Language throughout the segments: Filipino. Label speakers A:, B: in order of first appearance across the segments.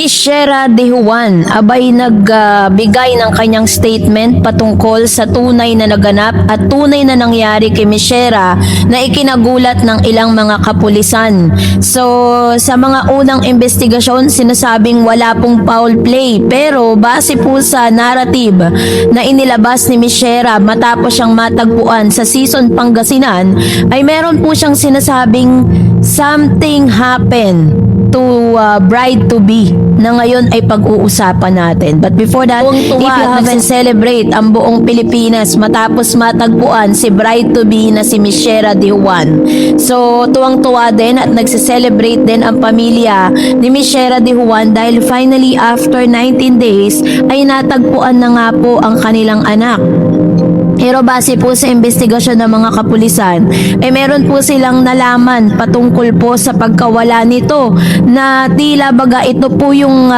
A: Miss Shera De Juan abay nagbigay ng kanyang statement patungkol sa tunay na naganap at tunay na nangyari kay Miss Shera na ikinagulat ng ilang mga kapulisan. So sa mga unang investigasyon sinasabing wala pong foul play, pero base po sa narrative na inilabas ni Miss Shera matapos siyang matagpuan sa Season Pangasinan ay meron po siyang sinasabing something happened to bride-to-be na ngayon ay pag-uusapan natin. But before that, if you haven't celebrate ang buong Pilipinas matapos matagpuan si bride-to-be na si Miss Shera De Juan. So, tuwang-tuwa din at nagse-celebrate din ang pamilya ni Miss Shera De Juan dahil finally after 19 days ay natagpuan na nga po ang kanilang anak. Pero base po sa investigasyon ng mga kapulisan, meron po silang nalaman patungkol po sa pagkawala nito na tila baga ito po yung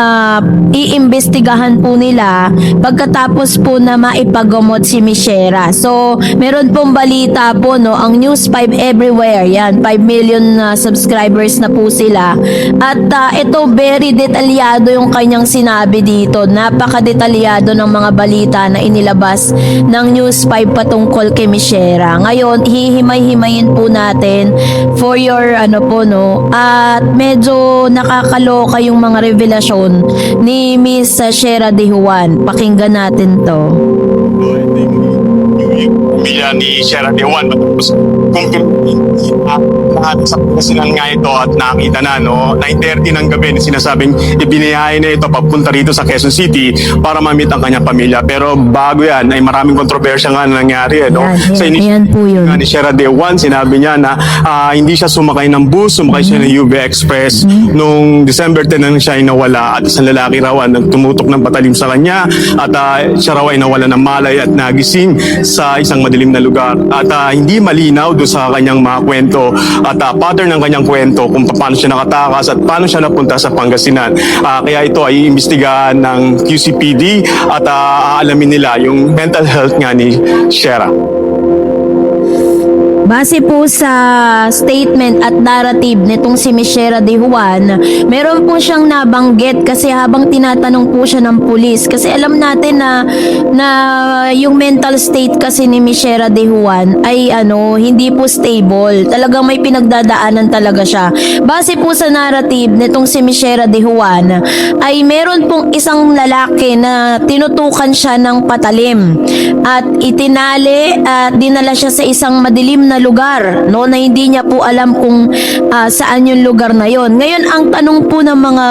A: iimbestigahan po nila pagkatapos po na maipagamot si Miss Shera. So, meron pong balita po, no, ang News 5 everywhere, yan, 5 million subscribers na po sila. At ito, very detalyado yung kanyang sinabi dito. Napaka-detalyado ng mga balita na inilabas ng News 5 patungkol kay Miss Shera. Ngayon, hihimay-himayin po natin for your at medyo nakakaloka yung mga revelasyon ni Miss Shera De Juan. Pakinggan natin to.
B: Pamilya ni Shera De Juan matapos kung sa Pangasinan nga ito at nakita na 9:30 ng gabi na sinasabing ibinayahe na ito papunta rito sa Quezon City para ma-meet ang kanyang pamilya. Pero bago yan ay maraming kontrobersya nga na nangyari sa
A: yan po yun.
B: ni Shera De Juan, sinabi niya na hindi siya sumakay ng bus, sumakay siya ng UV Express nung December 10 nang siya ay nawala at isang lalaki raw ang tumutok ng patalim sa kanya at siya raw ay nawala ng malay at nagising sa isang madilim na lugar at hindi malinaw doon sa kanyang mga kwento at pattern ng kanyang kwento kung paano siya nakatakas at paano siya napunta sa Pangasinan. Kaya ito ay iimbestigahan ng QCPD at aalamin nila yung mental health nga ni Shera.
A: Base po sa statement at narrative nitong si Miss Shera De Juan, meron po siyang nabanggit kasi habang tinatanong po siya ng pulis, kasi alam natin na yung mental state kasi ni Miss Shera De Juan ay hindi po stable. Talagang may pinagdadaanan talaga siya. Base po sa narrative nitong si Miss Shera De Juan ay meron pong isang lalaki na tinutukan siya ng patalim at itinali at dinala siya sa isang madilim na lugar, na hindi niya po alam kung saan yung lugar na yon. Ngayon, ang tanong po ng mga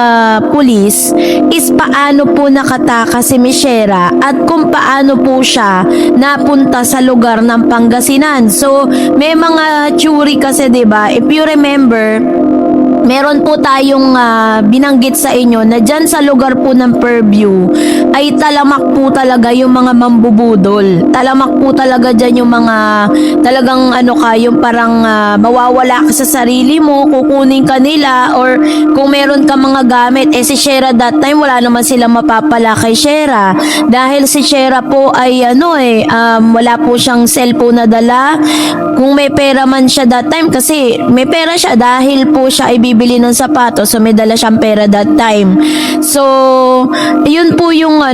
A: pulis is paano po nakatakas si Miss Shera at kung paano po siya napunta sa lugar ng Pangasinan. So, may mga theory kasi, 'di ba? If you remember, meron po tayong binanggit sa inyo na dyan sa lugar po ng Purview ay talamak po talaga yung mga mambubudol. Talamak po talaga dyan yung mga talagang yung parang mawawala ka sa sarili mo, kukunin ka nila, or kung meron ka mga gamit. Si Shera that time wala naman sila mapapala kay Shera dahil si Shera po ay wala po siyang cellphone na dala. Kung may pera man siya that time, kasi may pera siya dahil po siya ay bibili ng sapatos, so may dala siyang pera that time. So, yun po yung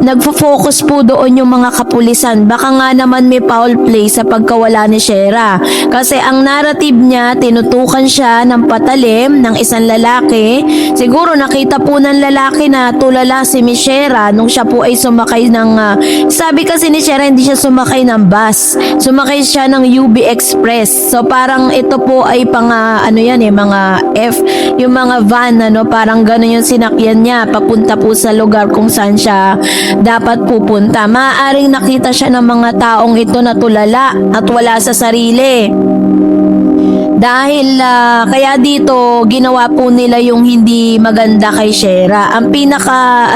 A: nagfo-focus po doon yung mga kapulisan. Baka nga naman may foul play sa pagkawala ni Shera. Kasi ang narrative niya, tinutukan siya ng patalim ng isang lalaki. Siguro nakita po ng lalaki na tulala si Miss Shera nung siya po ay sumakay ng sabi kasi ni Shera hindi siya sumakay ng bus. Sumakay siya ng UB Express. So parang ito po ay mga yung mga van, parang gano'n yung sinakyan niya papunta po sa lugar kung saan siya dapat pupunta. Maaaring nakita siya ng mga taong ito na tulala at wala sa sarili. Dahil kaya dito ginawa po nila yung hindi maganda kay Shera. Ang pinaka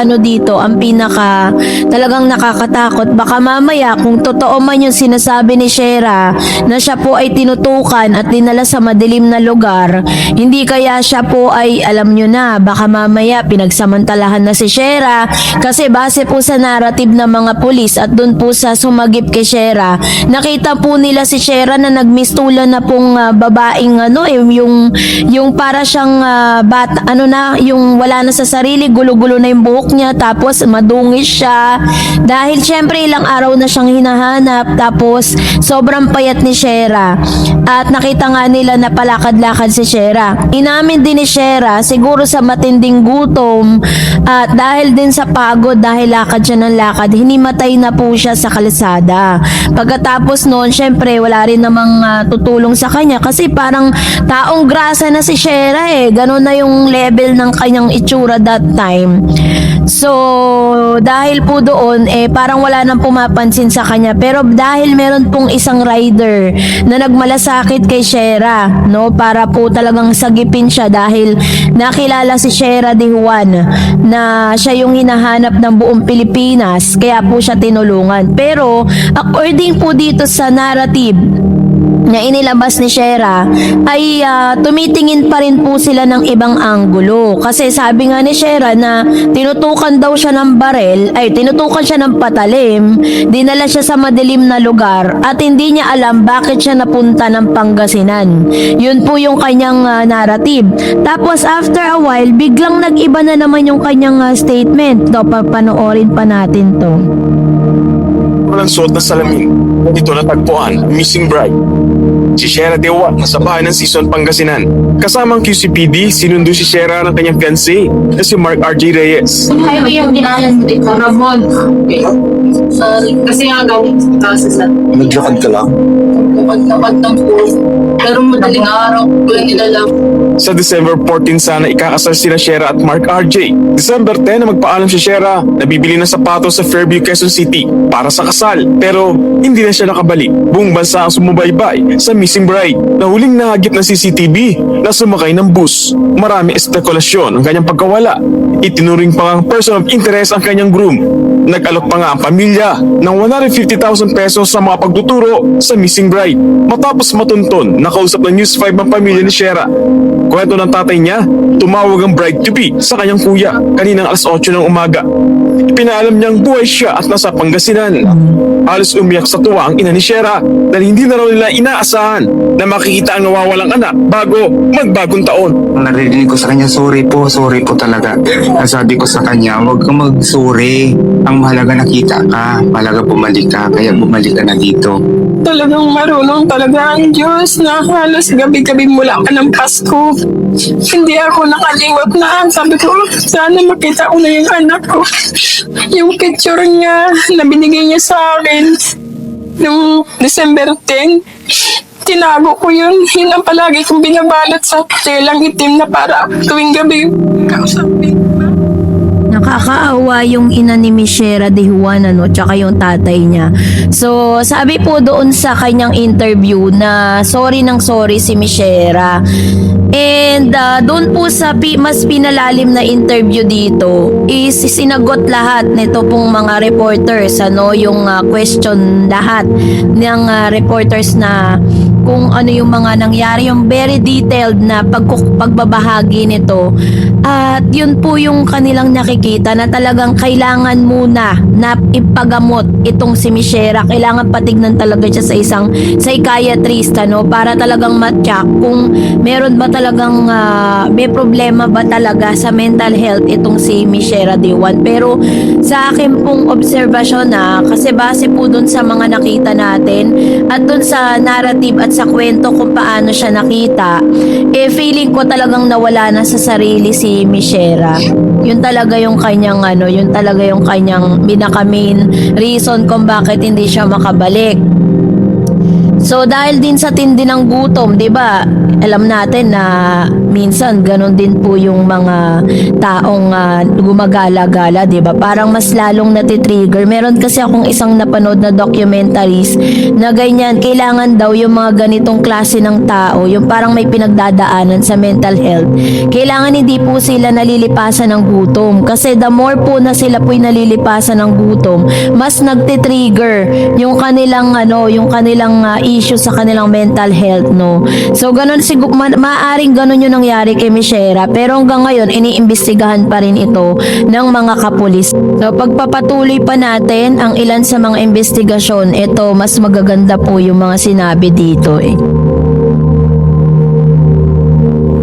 A: talagang nakakatakot, baka mamaya kung totoo man yung sinasabi ni Shera na siya po ay tinutukan at dinala sa madilim na lugar, hindi kaya siya po ay, alam nyo na, baka mamaya pinagsamantalahan na si Shera, kasi base po sa narrative ng mga pulis at dun po sa sumagip kay Shera, nakita po nila si Shera na nagmistulan na pong babae babaeng yung para siyang bata, yung wala na sa sarili, gulo-gulo na yung buhok niya, tapos madungis siya. Dahil syempre ilang araw na siyang hinahanap, tapos sobrang payat ni Shera. At nakita nga nila na palakad-lakad si Shera. Inamin din ni Shera, siguro sa matinding gutom, at dahil din sa pagod, dahil lakad siya ng lakad, hinimatay na po siya sa kalsada. Pagkatapos noon, syempre wala rin namang tutulong sa kanya kasi parang taong grasa na si Shera Ganon na yung level ng kanyang itsura that time. So, dahil po doon, parang wala nang pumapansin sa kanya. Pero dahil meron pong isang rider na nagmalasakit kay Shera, no, para po talagang sagipin siya dahil nakilala si Shera de Juan na siya yung hinahanap ng buong Pilipinas, kaya po siya tinulungan. Pero, according po dito sa narrative na inilabas ni Shera, ay tumitingin pa rin po sila ng ibang anggulo. Kasi sabi nga ni Shera na tinutukan daw siya ng barel, tinutukan siya ng patalim, dinala siya sa madilim na lugar, at hindi niya alam bakit siya napunta ng Pangasinan. Yun po yung kanyang narrative. Tapos after a while, biglang nag-iba na naman yung kanyang statement. Papanoorin pa natin to.
B: Walang suot na salamin. Dito natagpuan, missing bride. Si Shera de Juan nasa bahay ng Sison, Pangasinan. Kasamang QCPD, sinundo si Shera ng kanyang fiancé na si Mark R.J. Reyes.
C: Ayaw yung dinalan dito, Ramon. Okay. Kasi nga gawin sa
D: Naglakad ka lang?
C: kapag ng po. Pero madaling araw, wala nila lang.
B: Sa December 14 sana ikakasal sina Shera at Mark R.J. December 10 na magpaalam si Shera na bibili ng sapatos sa Fairview, Quezon City para sa kasal. Pero hindi na siya nakabalik. Buong bansa ang sumubaybay sa missing bride na huling nahagip ng CCTV na sumakay ng bus. Marami espekulasyon ang kanyang pagkawala. Itinuring pa ang person of interest ang kanyang groom. Nag-alok pa nga ang pamilya ng 150,000 pesos sa mga pagtuturo sa missing bride. Matapos matunton, nakausap ng News 5 ang pamilya ni Shera. Kwento ng tatay niya, tumawag ang bride-to-be sa kanyang kuya kaninang alas 8 ng umaga. Ipinaalam niyang buhay siya at nasa Pangasinan. Halos umiyak sa tuwa ang ina ni Shera dahil hindi na raw nila inaasahan na makikita ang nawawalang anak bago magbagong taon.
D: Narinig ko sa kanya, sorry po talaga. Nasabi ko sa kanya, huwag kang mag-sorry. Ang mahalaga nakita ka, mahalaga bumalik ka, kaya bumalik ka na dito.
E: Talagang marunong talaga ang Diyos na halos gabi-gabi mula pa ng Pasko. Hindi ako nakalimot na. Sabi ko, sana makita ko na yung anak ko. Yung picture niya na binigay niya sa akin noong December 10, tinago ko yun. Yun ang palagi kong binabalot sa telang itim na para tuwing gabi kausapin.
A: Nakakaawa yung ina ni Shera de Juan, tsaka yung tatay niya. So, sabi po doon sa kanyang interview na sorry si Shera. And doon po sa mas pinalalim na interview dito is sinagot lahat nito pong mga reporters, yung question lahat ng reporters na kung ano yung mga nangyari, yung very detailed na pagbabahagi nito. At yun po yung kanilang nakikita na talagang kailangan muna na ipagamot itong si Shera. Kailangan patignan talaga siya sa isang psychiatrist, para talagang matyak kung meron ba talagang may problema ba talaga sa mental health itong si Shera de Juan. Pero sa akin pong obserbasyon kasi base po dun sa mga nakita natin at dun sa narrative at sa kwento kung paano siya nakita, feeling ko talagang nawala na sa sarili si Shera. Yun talaga yung kanyang yun talaga yung kanyang pinaka-main reason kung bakit hindi siya makabalik. So dahil din sa tindi ng gutom, 'di ba? Alam natin na minsan ganun din po yung mga taong gumagala-gala, 'di ba? Parang mas lalong natitrigger. Meron kasi akong isang napanood na documentaries na ganyan, kailangan daw yung mga ganitong klase ng tao, yung parang may pinagdadaanan sa mental health. Kailangan hindi po sila nalilipasan ng gutom kasi the more po na sila po'y nalilipasan ng gutom, mas nagtitrigger yung kanilang issue sa kanilang mental health, So ganun siguro, maaaring ganun yung nangyari kay Shera, pero hanggang ngayon iniimbestigahan pa rin ito ng mga kapulis. So pagpapatuloy pa natin ang ilan sa mga investigasyon, ito mas magaganda po yung mga sinabi dito.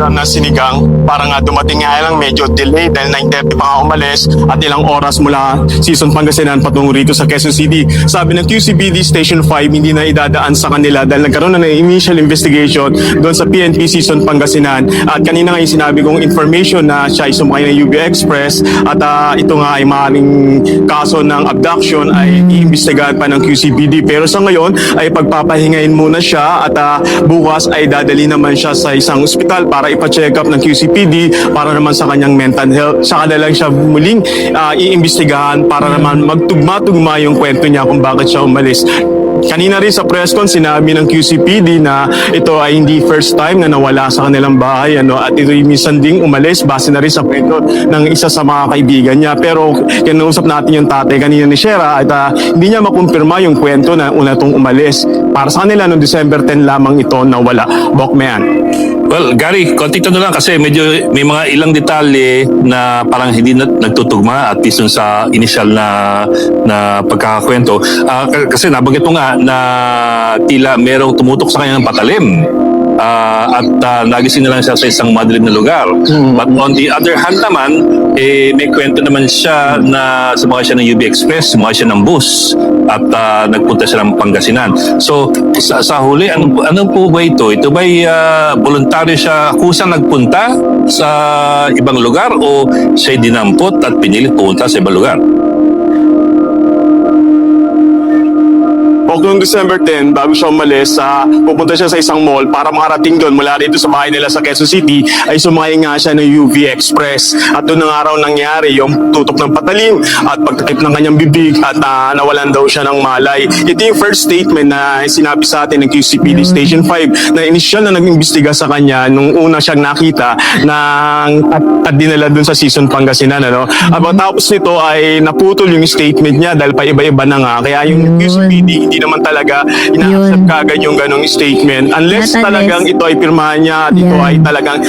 B: ulam na sinigang. Para nga dumating nga lang medyo delay dahil 9:30 pa nga umalis at ilang oras mula Season Pangasinan patungo rito sa Quezon City. Sabi ng QCPD Station 5 hindi na idadaan sa kanila dahil nagkaroon na ng initial investigation doon sa PNP Season Pangasinan. At kanina nga yung sinabi kong information na siya ay sumakay ng UB Express at ito nga ay maaaring kaso ng abduction ay iimbestigahan pa ng QCPD. Pero sa ngayon ay pagpapahingayin muna siya at bukas ay dadali naman siya sa isang ospital para ipa-check up ng QCPD para naman sa kanyang mental health. Saka na lang siya muling iimbestigahan para naman magtugma-tugma yung kwento niya kung bakit siya umalis. Kanina rin sa press con, sinabi ng QCPD na ito ay hindi first time na nawala sa kanilang bahay. At ito yung minsan ding umalis base na rin sa kwento ng isa sa mga kaibigan niya. Pero kinausap natin yung tatay kanina ni Shera at hindi niya makumpirma yung kwento na una itong umalis. Para sa kanila, noong December 10 lamang ito nawala. Bokman.
F: Well, Gary, konti tanong lang kasi medyo may mga ilang detalye na parang hindi nagtutugma at least dun sa initial na pagkakakwento. Kasi nabanggit mo nga na tila merong tumutok sa kanya ng patalim. At nagising na lang siya sa isang madilim na lugar. But on the other hand naman, may kwento naman siya na sumakay siya ng UB Express, sumakay siya ng bus at nagpunta siya ng Pangasinan. So, sa huli, ano po ba ito? Ito ba'y voluntaryo siya kusang nagpunta sa ibang lugar o siya'y dinampot at pinilit pumunta sa ibang lugar?
B: Noong December 10, bago siya umalis, pupunta siya sa isang mall para makarating doon mula rito sa bahay nila sa Quezon City, ay sumakay nga siya ng UV Express. At doon na nga raw nangyari yung tutok ng patalim at pagtakip ng kanyang bibig at nawalan daw siya ng malay. Ito yung first statement na sinabi sa atin ng QCPD Station 5 na initial na nag-imbestiga sa kanya nung una siyang nakita at dinala doon sa Season Pangasinan. At tapos nito ay naputol yung statement niya dahil pa iba-iba na nga. Kaya yung QCPD hindi naman talaga ina-accept kagad yung ganong statement unless talagang ito ay pirmahan niya at ito ay talagang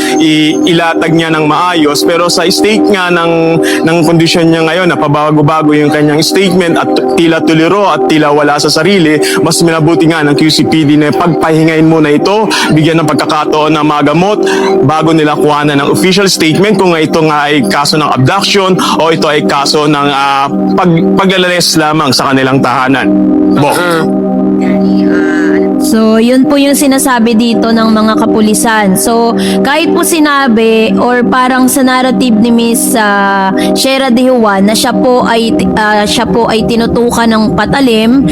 B: ilatag niya ng maayos. Pero sa state nga ng kondisyon niya ngayon na pabago-bago yung kanyang statement at tila tuliro at tila wala sa sarili, mas minabuti nga ng QCPD na pagpahingain muna ito, bigyan ng pagkakataon na magamot bago nila kuhanan ng official statement kung ito nga ay kaso ng abduction o ito ay kaso ng paglalales lamang sa kanilang tahanan.
A: So, yun po yung sinasabi dito ng mga kapulisan. So, kahit po sinabi or parang sa narrative ni Miss Shera De Juan na siya po ay tinutukan ng patalim,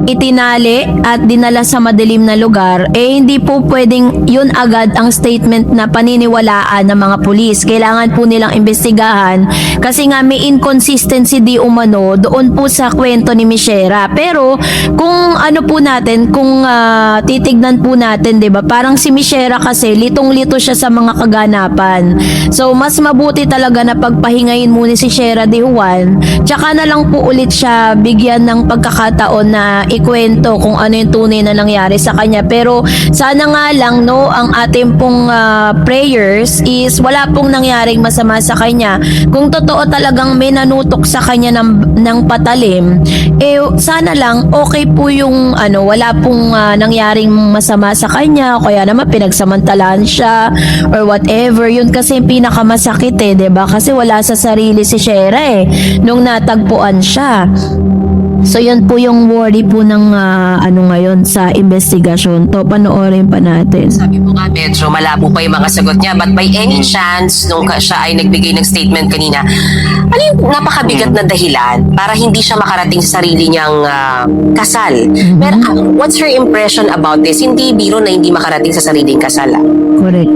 A: itinali at dinala sa madilim na lugar, hindi po pwedeng yun agad ang statement na paniniwalaan ng mga pulis. Kailangan po nilang imbestigahan kasi nga may inconsistency di umano doon po sa kwento ni Miss Shera. Pero kung ano po natin, kung titignan po natin, 'di ba? Parang si Miss Shera kasi litong-lito siya sa mga kaganapan. So mas mabuti talaga na pagpahingayin muna si Shera De Juan, tsaka na lang po ulit siya bigyan ng pagkakataon na ikwento kung ano yung tunay na nangyari sa kanya. Pero sana nga lang ang ating pong prayers is wala pong nangyaring masama sa kanya. Kung totoo talagang may nanutok sa kanya ng patalim, sana lang okay po yung wala pong nangyaring masama sa kanya o kaya naman pinagsamantalaan siya or whatever. Yun kasi yung pinakamasakit 'di ba? Kasi wala sa sarili si Shera nung natagpuan siya. So yun po yung worry po ng ngayon sa investigasyon. To, panoorin pa natin.
G: Sabi mo nga, medyo malabo pa yung mga sagot niya. But by any chance, nung siya ay nagbigay ng statement kanina, ano yung napakabigat na dahilan para hindi siya makarating sa sarili niyang kasal? Pero what's your impression about this? Hindi biro na hindi makarating sa sariling kasal.
A: Correct.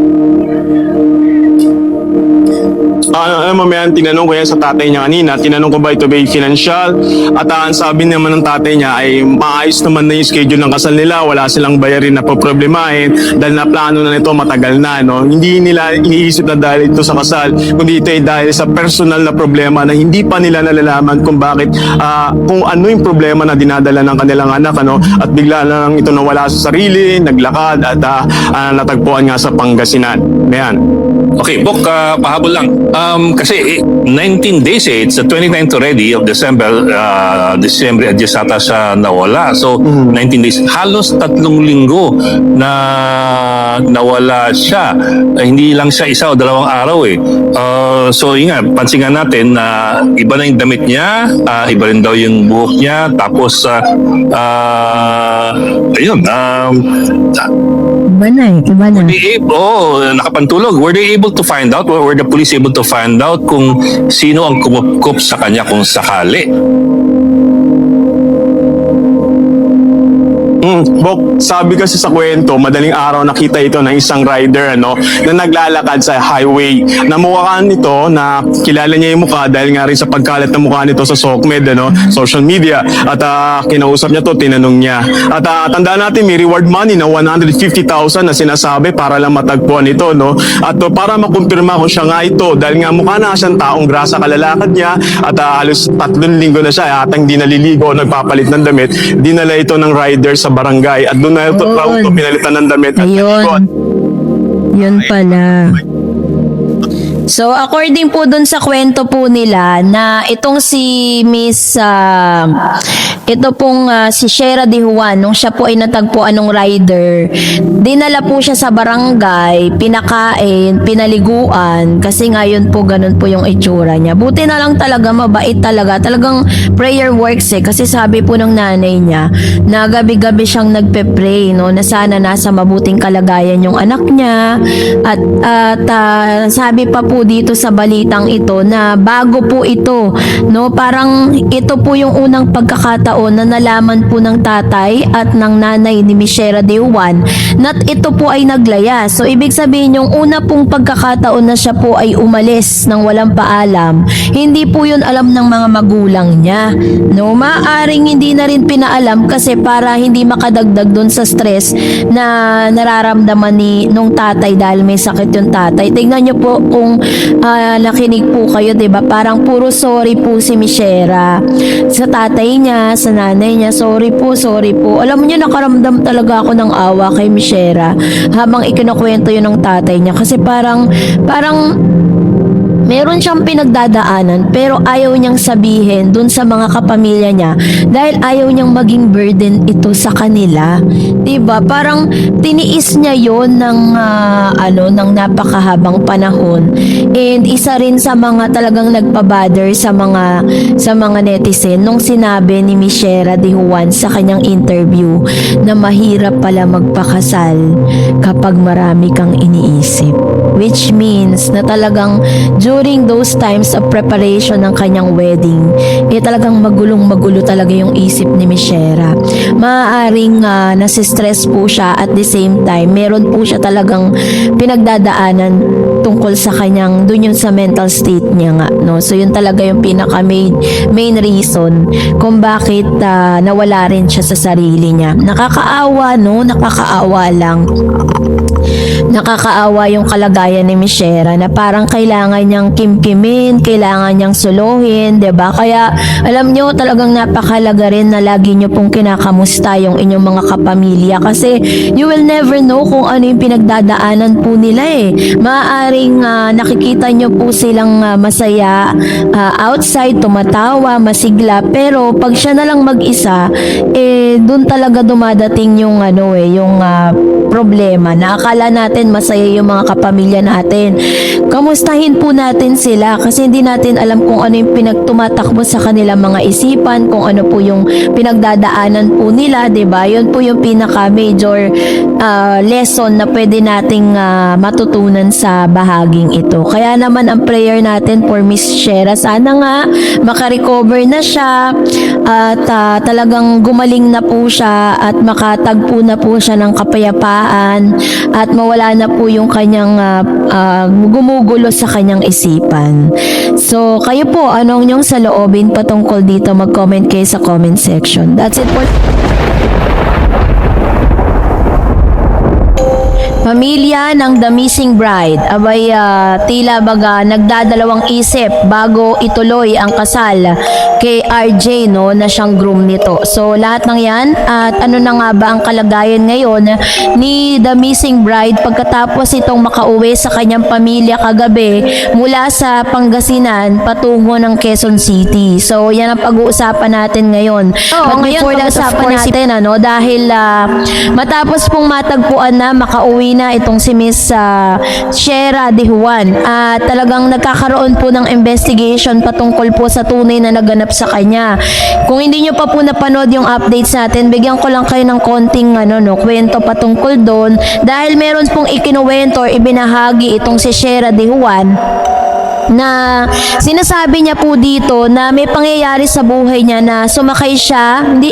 B: Mamaya tinanong ko yan sa tatay niya kanina, tinanong ko ba ito ba financial, at ang sabi naman ng tatay niya ay maayos naman na yung schedule ng kasal nila, wala silang bayarin na poproblemahin dahil naplano na nito matagal na. Hindi nila iniisip na dahil ito sa kasal, kundi ito ay dahil sa personal na problema na hindi pa nila nalalaman kung bakit, kung ano yung problema na dinadala ng kanilang anak, at bigla lang ito nawala sa sarili, naglakad at natagpuan nga sa Pangasinan. Ayan.
F: Okay, Bok, pahabol lang. Kasi 19 days it's the 29th already of December. December at yata siya nawala. So 19 days. Halos 3 linggo na nawala siya. Hindi lang siya 1 o 2 araw eh. So yun nga, pansin nga natin na iba na yung damit niya, iba rin daw yung buhok niya, tapos ayun,
A: Iba na.
F: nakapantulog. Were they able to find out, were the police able to find out kung sino ang kumupkup sa kanya kung sakali?
B: Bok, sabi kasi sa kwento, madaling araw nakita ito ng isang rider na naglalakad sa highway. Namukhaan nito na kilala niya yung mukha dahil nga rin sa pagkalat ng mukha nito sa SOCMED, social media. At kinausap niya to, tinanong niya. At tandaan natin, may reward money na 150,000 na sinasabi para lang matagpuan ito. At para makumpirma kung siya nga ito, dahil nga mukha na siyang taong grasa kalalakad niya at halos 3 linggo na siya at hindi naliligo, nagpapalit ng damit, dinala ito ng rider sa barangay at doon na ito pinalitan ng damit at
A: Ayun. Yun pala. So, according po dun sa kwento po nila na itong si Miss, ito pong si Shera De Juan, nung siya po ay natagpuan ng rider, dinala po siya sa barangay, pinakain, pinaliguan, kasi ngayon po ganun po yung itsura niya. Buti na lang talaga, mabait talaga. Talagang prayer works kasi sabi po ng nanay niya na gabi-gabi siyang nagpe-pray, na sana nasa mabuting kalagayan yung anak niya. At sabi pa po dito sa balitang ito na bago po ito, parang ito po yung unang pagkakataon na nalaman po ng tatay at ng nanay ni Miss Shera De Juan na ito po ay naglaya. So ibig sabihin yung una pong pagkakataon na siya po ay umalis ng walang paalam, hindi po yun alam ng mga magulang niya. Maaring hindi na rin pinaalam kasi para hindi makadagdag dun sa stress na nararamdaman nung tatay dahil may sakit yung tatay. Tingnan niyo po kung nakinig po kayo, 'di ba? Parang puro sorry po si Miss Shera sa tatay niya, sa nanay niya. Sorry po. Alam niyo, nakaramdam talaga ako ng awa kay Miss Shera habang ikinukwento yun ng tatay niya kasi parang meron siyang pinagdadaanan pero ayaw niyang sabihin dun sa mga kapamilya niya dahil ayaw niyang maging burden ito sa kanila. 'Di ba? Parang tiniis niya 'yon ng ng napakahabang panahon. And isa rin sa mga talagang nagpa-bother sa mga netizen nung sinabi ni Miss Shera De Juan sa kanyang interview na mahirap pala magpakasal kapag marami kang iniisip. Which means na talagang during those times of preparation ng kanyang wedding, talagang magulong-magulo talaga yung isip ni Miss Shera. Maaaring nasistress po siya at the same time, meron po siya talagang pinagdadaanan tungkol sa kanyang, dun yung sa mental state niya nga. So yun talaga yung pinaka main reason kung bakit nawala rin siya sa sarili niya. Nakakaawa, nakakaawa lang. Nakakaawa yung kalagayan ni Miss Shera na parang kailangan niyang kimkimin, kailangan niyang suluhin, 'di ba? Kaya alam niyo talagang napakalaga rin na lagi niyo pong kinakamusta yung inyong mga kapamilya kasi you will never know kung ano yung pinagdadaanan po nila Maaaring nakikita niyo po silang masaya outside, tumatawa, masigla, pero pag siya na lang mag-isa, doon talaga dumadating yung yung problema na akala natin masaya yung mga kapamilya natin. Kamustahin po natin sila kasi hindi natin alam kung ano yung pinagtumatakbo sa kanilang mga isipan, kung ano po yung pinagdadaanan po nila, 'di ba? Yun po yung pinaka major lesson na pwede nating matutunan sa bahaging ito. Kaya naman ang prayer natin for Miss Shera, sana nga makarecover na siya at talagang gumaling na po siya at makatagpo na po siya ng kapayapaan at mawala na po yung kanyang gumugulo sa kanyang isipan. So, kayo po, anong inyong saloobin patungkol dito? Mag-comment kayo sa comment section. That's it for... Pamilya ng The Missing Bride, abay tila baga nagdadalawang isip bago ituloy ang kasal kay RJ, no, na siyang groom nito. So lahat ng yan at ano na nga ba ang kalagayan ngayon ni The Missing Bride pagkatapos itong makauwi sa kanyang pamilya kagabi mula sa Pangasinan patungo ng Quezon City. So yan ang pag-uusapan natin ngayon. But before that, of course, natin dahil matapos pong matagpuan na makauwi na itong si Miss Shera De Juan at talagang nagkakaroon po ng investigation patungkol po sa tunay na naganap sa kanya. Kung hindi nyo pa po napanood yung updates natin, bigyan ko lang kayo ng konting kwento patungkol doon dahil meron pong ikinuwento or ibinahagi itong si Shera De Juan na sinasabi niya po dito na may pangyayari sa buhay niya na sumakay siya, hindi,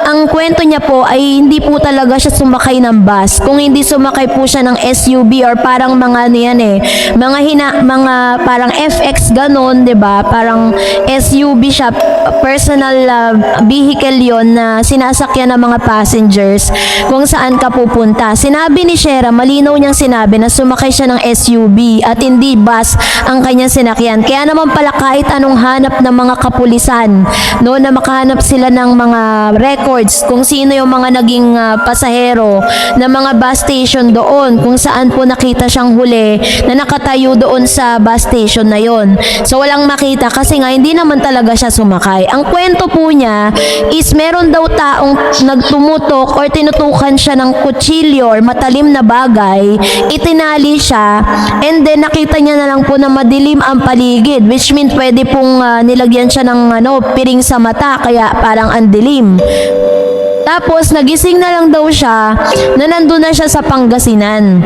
A: ang kwento niya po ay hindi po talaga siya sumakay ng bus, kung hindi sumakay po siya ng SUV or parang mga mga parang FX ganon, 'di ba? Parang SUV siya, personal vehicle 'yon na sinasakyan ng mga passengers kung saan ka pupunta. Sinabi ni Shera, malinaw niyang sinabi na sumakay siya ng SUV at hindi bus ang kanyang sinakyan. Kaya naman pala kahit anong hanap ng mga kapulisan, no, na makahanap sila ng mga records kung sino yung mga naging pasahero ng mga bus station doon, kung saan po nakita siyang huli na nakatayo doon sa bus station na yon. So walang makita kasi nga hindi naman talaga siya sumakay. Ang kwento po niya is meron daw taong nagtumutok or tinutukan siya ng kutsilyo or matalim na bagay, itinali siya, and then nakita niya na lang po na madilim ang paligid, which means pwede pong nilagyan siya ng piring sa mata kaya parang ang dilim. Tapos nagising na lang daw siya na nandun na siya sa Pangasinan.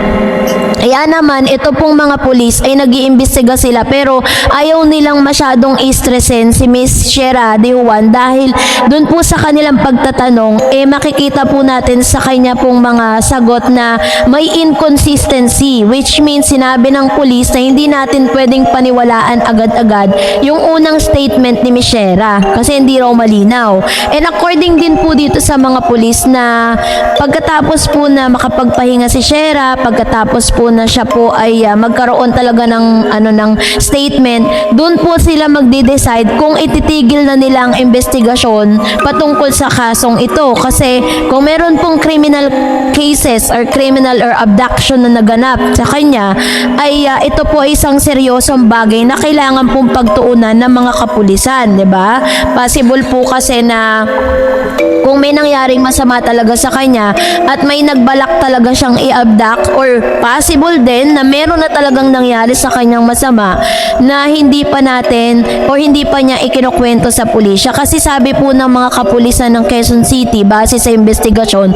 A: Kaya naman, ito pong mga pulis ay nag-iimbestiga sila pero ayaw nilang masyadong istresin si Miss Shera De Juan dahil dun po sa kanilang pagtatanong, makikita po natin sa kanya pong mga sagot na may inconsistency, which means sinabi ng pulis na hindi natin pwedeng paniwalaan agad-agad yung unang statement ni Miss Shera kasi hindi raw malinaw. And according din po dito sa mga pulis na pagkatapos po na makapagpahinga si Shera, pagkatapos po na siya po ay magkaroon talaga ng ng statement, doon po sila magde-decide kung ititigil na nila ang investigasyon patungkol sa kasong ito. Kasi kung meron pong criminal cases or criminal or abduction na naganap sa kanya, ay ito po ay isang seryosong bagay na kailangan pong pagtuunan ng mga kapulisan, 'di ba? Possible po kasi na kung may nangyaring masama talaga sa kanya at may nagbalak talaga siyang i-abduct, or possible din na meron na talagang nangyari sa kanyang masama na hindi pa natin o hindi pa niya ikinukwento sa pulisya. Kasi sabi po ng mga kapulisan ng Quezon City base sa investigasyon,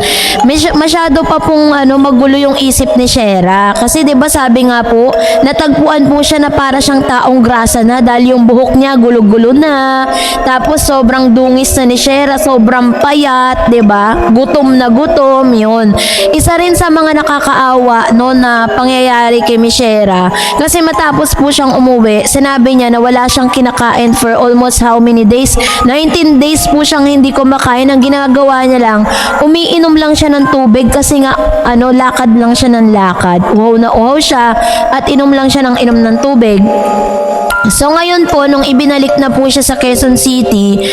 A: masyado pa pong magulo yung isip ni Shera. Kasi 'di ba sabi nga po, natagpuan po siya na para siyang taong grasa na dahil yung buhok niya gulo-gulo na. Tapos sobrang dungis na ni Shera, sobrang payat, 'di ba? Gutom na gutom, 'yun. Isa rin sa mga nakakaawa na pangyayari kay Miss Shera kasi matapos po siyang umuwi, sinabi niya na wala siyang kinakain for almost how many days? 19 days po siyang hindi kumakain. Ang ginagawa niya lang, umiinom lang siya ng tubig kasi nga lakad lang siya ng lakad. Uhaw na uhaw siya at inom lang siya ng inom ng tubig. So ngayon po, nung ibinalik na po siya sa Quezon City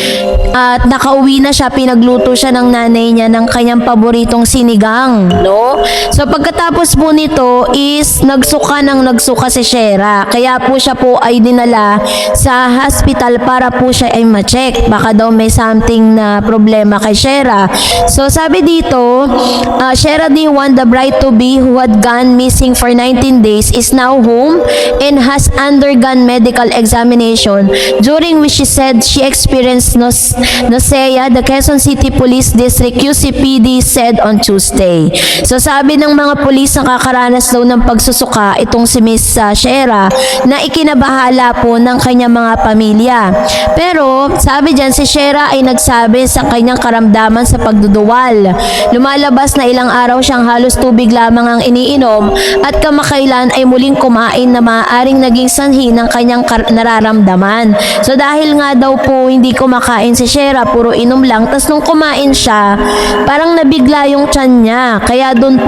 A: at nakauwi na siya, pinagluto siya ng nanay niya ng kanyang paboritong sinigang, no? So pagkatapos po nito is nagsuka si Shera. Kaya po siya po ay dinala sa hospital para po siya ay ma-check. Baka daw may something na problema kay Shera. So sabi dito, Shera De Juan, the bride-to-be who had gone missing for 19 days is now home and has undergone medical examination, during which she said she experienced nausea, the Quezon City Police District QCPD said on Tuesday. So sabi ng mga pulis na kakaranas daw ng pagsusuka itong si Miss Shera na ikinabahala po ng kanyang mga pamilya. Pero sabi dyan, si Shera ay nagsabi sa kanyang karamdaman sa pagduduwal. Lumalabas na ilang araw siyang halos tubig lamang ang iniinom at kamakailan ay muling kumain na maaaring naging sanhi ng kanyang nararamdaman. So dahil nga daw po hindi kumakain si Shera, puro inom lang, tas nung kumain siya, parang nabigla yung tiyan niya. Kaya doon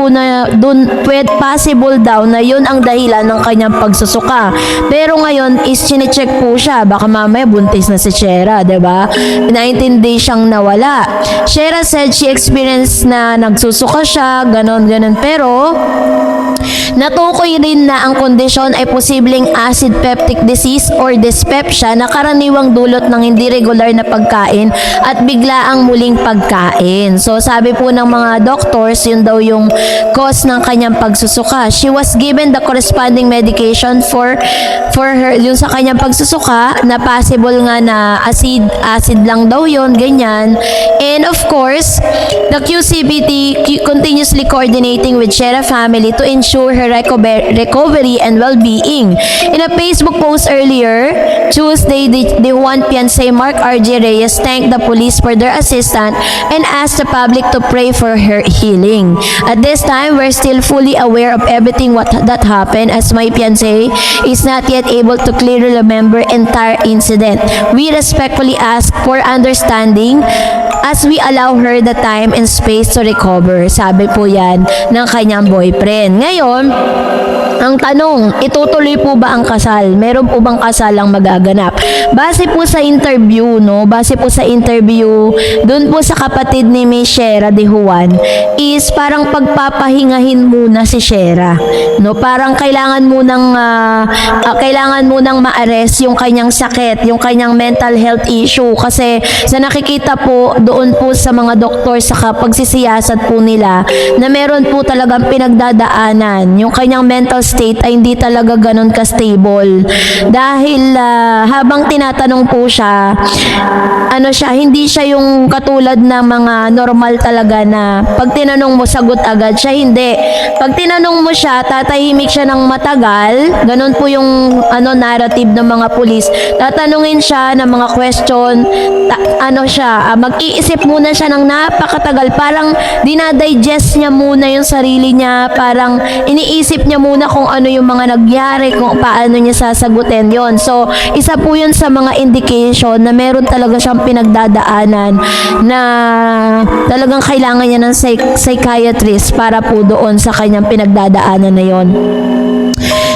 A: possible daw na yun ang dahilan ng kanyang pagsusuka. Pero ngayon is chinecheck po siya, baka mamaya buntis na si Shera, 'di ba? 19 days siyang nawala. Shera said she experienced na nagsusuka siya, ganon. Pero natukoy rin na ang kondisyon ay posibleng acid peptic disease or dyspepsia na karaniwang dulot ng hindi regular na pagkain at biglaang muling pagkain. So sabi po ng mga doctors, yun daw yung cause ng kanyang pagsusuka. She was given the corresponding medication for her, yun sa kanyang pagsusuka, na possible nga na acid lang daw yun, ganyan. And of course, the QCPT continuously coordinating with Shera family to ensure her recovery and well-being. In a Facebook post earlier, Tuesday, the Juan fiancé Mark R.J. Reyes thanked the police for their assistance and asked the public to pray for her healing. At this time, we're still fully aware of everything that happened, as my fiancé is not yet able to clearly remember entire incident. We respectfully ask for understanding as we allow her the time and space to recover. Sabi po yan ng kanyang boyfriend. Ngayon, ang tanong, itutuloy po ba ang kasal? Meron po bang kasal ang magaganap? Base po sa interview, dun po sa kapatid ni Miss Shera de Juan, is parang pagpapahingahin muna si Shera. No, parang kailangan munang ma-arrest yung kanyang sakit, yung kanyang mental health issue, kasi sa nakikita po doon po sa mga doktor sa pagsisiyasat po nila na meron po talagang pinagdadaanan. Yung kanyang mental state ay hindi talaga ganun ka-stable. Dahil habang tinatanong po siya, hindi siya yung katulad na mga normal talaga na pag tinanong mo sagot agad, siya hindi. Pag tinanong mo siya, tatahimik siya ng matagal. Ganun po yung narrative ng mga pulis. Tatanungin siya ng mga question, mag-iisip muna siya ng napakatagal. Parang dinadigest niya muna yung sarili niya. Parang iniisip niya muna kung ano yung mga nagyari, kung paano niya sasagutin yon. So, isa po yun sa mga indication na meron talaga siyang pinagdadaanan na talagang kailangan niya ng psychiatrist para po doon sa kanyang pinagdadaanan na yon.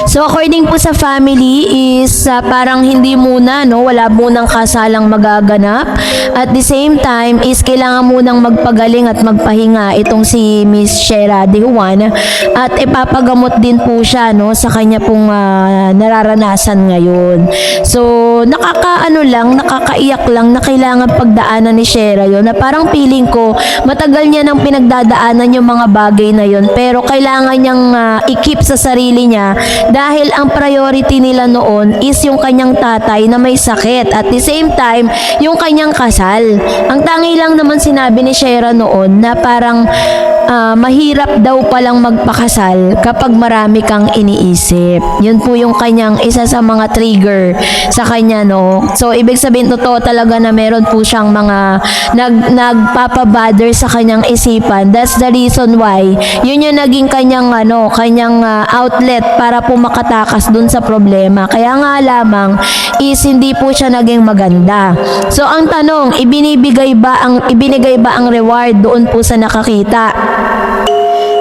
A: So according po sa family is parang hindi muna, wala munang kasalang magaganap. At the same time is kailangan munang magpagaling at magpahinga itong si Miss Shera de Juan, at ipapagamot din po siya sa kanya pong nararanasan ngayon. So nakakaiyak lang na kailangan pagdaanan ni Shera yon, na parang feeling ko matagal niya nang pinagdadaanan yung mga bagay na yon, pero kailangan niyang i-keep sa sarili niya dahil ang priority nila noon is yung kanyang tatay na may sakit, at the same time yung kanyang kasal. Ang tangi lang naman sinabi ni Shera noon na parang mahirap daw palang magpakasal kapag marami kang iniisip. Yun po yung kanyang isa sa mga trigger sa kanya, So ibig sabihin, totoo talaga na meron po siyang mga nagpapabother sa kanyang isipan. That's the reason why yun yung naging kanyang outlet para po makatakas dun sa problema. Kaya nga lamang is hindi po siya naging maganda. So ang tanong, ibinigay ba ang reward doon po sa nakakita?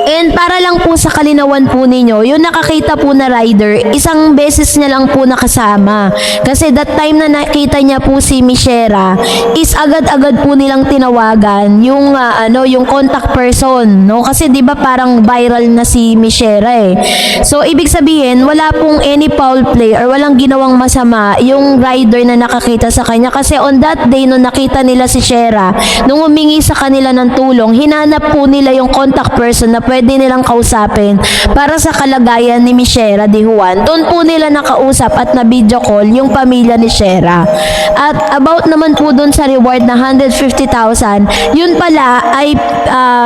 A: And para lang po sa kalinawan po ninyo, yung nakakita po na rider, isang beses niya lang po nakasama. Kasi that time na nakita niya po si Miss Shera, is agad-agad po nilang tinawagan yung yung contact person, Kasi 'di ba parang viral na si Miss Shera eh. So ibig sabihin, wala pong any foul play or walang ginawang masama yung rider na nakakita sa kanya, kasi on that day nung nakita nila si Shera, nung humingi sa kanila ng tulong, hinanap po nila yung contact person na pwede nilang kausapin para sa kalagayan ni Miss Shera de Juan. Doon po nila nakausap at na video call yung pamilya ni Shera. At about naman po doon sa reward na 150,000, yun pala ay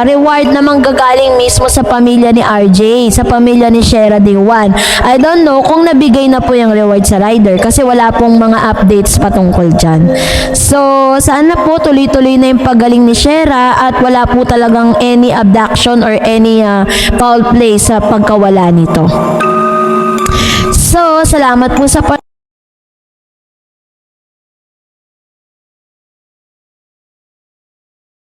A: reward na manggagaling mismo sa pamilya ni RJ, sa pamilya ni Shera de Juan. I don't know kung nabigay na po yung reward sa rider kasi wala pong mga updates patungkol dyan. So, sana po tuloy-tuloy na yung pagaling ni Shera at wala po talagang any abduction or any foul play sa pagkawala nito. So, salamat po sa